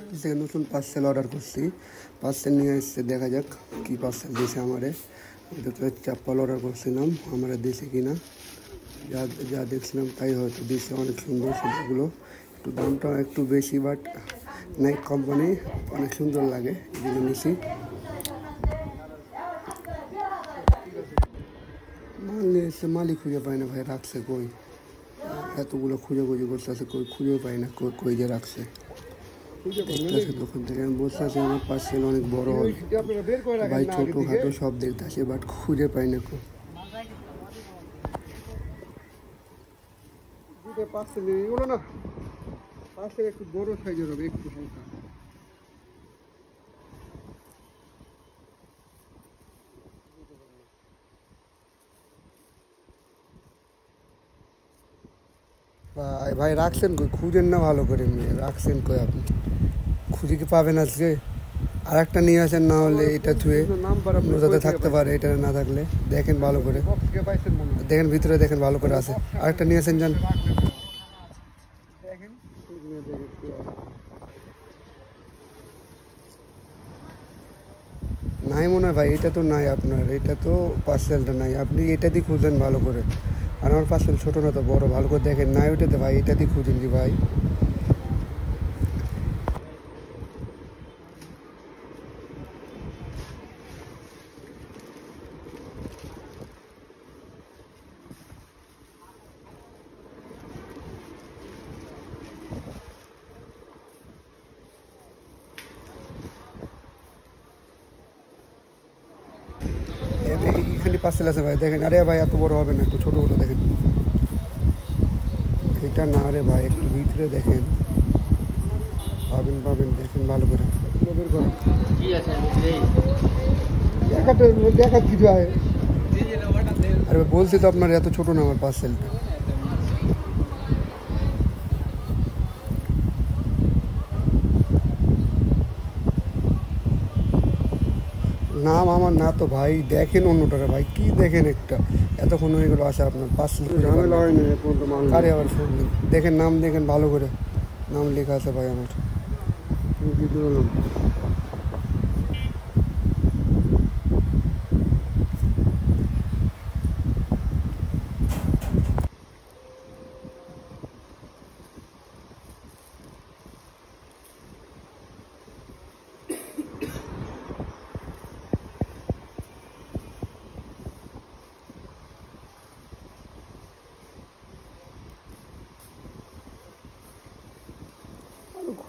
থেকে নতুন parcel order করছি, পার্সেল নিয়ে এসছে, দেখা যাক কি পার্সেল দিয়েছে আমারে। এটা তো চাপ্পাল অর্ডার করছিলাম, আমরা দিয়েছে কিনা, যা যা দেখছিলাম তাই হয়তো দিয়েছে। অনেক সুন্দর সেগুলো, একটু দামটা একটু বেশি, বাট নাইক কোম্পানি, অনেক সুন্দর লাগে, এই জন্য নিছি। মাল নিয়ে এসছে, মালই খুঁজে পায় না ভাই, রাখছে কই, এতগুলো খুঁজে করতেছে, কই খুঁজে পাই না, কই যে রাখছে। দেখতেছে দোকান থেকে, আমি বলতেছি আমার পার্সেল অনেক বড় হবে ভাই, ছোটোখাটো সব দেখতেছে, বাট খুঁজে পাই না। পার্সেল এগুলো না, পার্সেল একটু বড় সাইজের হবে, একটু হালকা। ভাই রাখছেন কই, খুঁজেন না ভালো করে, মেয়ে রাখছেন কই আপনি, খুঁজে কি পাবেন আজকে? আর একটা নিয়ে আসেন, না হলে এটা ছুঁয়ে যাতে থাকতে পারে, এটা না থাকলে দেখেন ভালো করে, দেখেন ভিতরে দেখেন ভালো করে আছে। আরেকটা নিয়ে আসেন যান, নাই মনে হয় ভাই, এটা তো নাই আপনার, এটা তো পার্সেলটা নাই, আপনি এটা দিয়ে খুঁজেন ভালো করে। আর আমার পার্সেল ছোটো না তো বড়, ভালো করে দেখেন, নাই ওইটাতে ভাই, এটা দিয়ে খুঁজেন কি ভাই। এখানে পার্সেল আছে ভাই, দেখেন। আরে ভাই এত বড় হবে না, একটু ছোটো ছোটো দেখেন, এটা না রে ভাই, একটু ভিতরে দেখেন, পাবেন দেখেন ভালো করে। দেখা কিছু হয়, আরে বলছি তো আপনার, এত ছোটো না আমার পার্সেলটা। নাম আমার না তো ভাই, দেখেন অন্যটারে ভাই, কি দেখেন একটা, এতক্ষণ হয়ে গেলো আসা, আপনার পার্সেল ঝামেলা হয়নি, আরে আবার দেখেন, নাম দেখেন ভালো করে, নাম লেখা আছে ভাই আমার।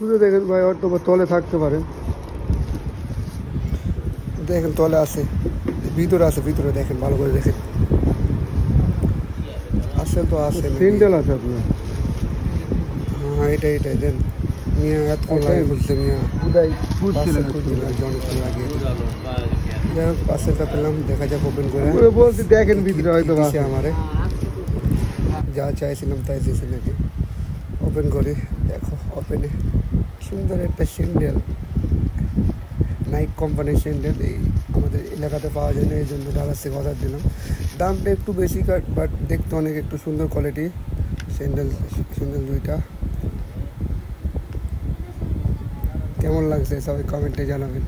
খুঁজে দেখেন ভাই, হয়তো তলে থাকতে পারে, দেখেন তলে আছে, ভিতরে আছে, ভিতরে দেখেন ভালো করে দেখেন, আসেন তো আসে, সিন্ডেল আছে আপনার, হ্যাঁ এটাই দেন মিয়া, এতক্ষণ লাগে খুঁজছে মিয়া, অনেকক্ষণ লাগিয়ে। যাই হোক পার্সেলটা পেলাম, দেখা যাক ওপেন করে, বলছি দেখেন ভিতরে হয়তো আছে আমারে, যা চাইছিলাম তাই দিয়েছে নাকি। ওপেন করি, দেখো ওপেনে সুন্দর একটা স্যান্ডেল, নাইক কোম্পানির স্যান্ডেল, এই আমাদের এলাকাতে পাওয়া যায় না, এই জন্য ডালার থেকে অর্ডার দিলাম। দামটা একটু বেশি, বাট দেখতে অনেক একটু সুন্দর কোয়ালিটি স্যান্ডেল দুইটা। কেমন লাগছে সবাই কমেন্টে জানাবেন।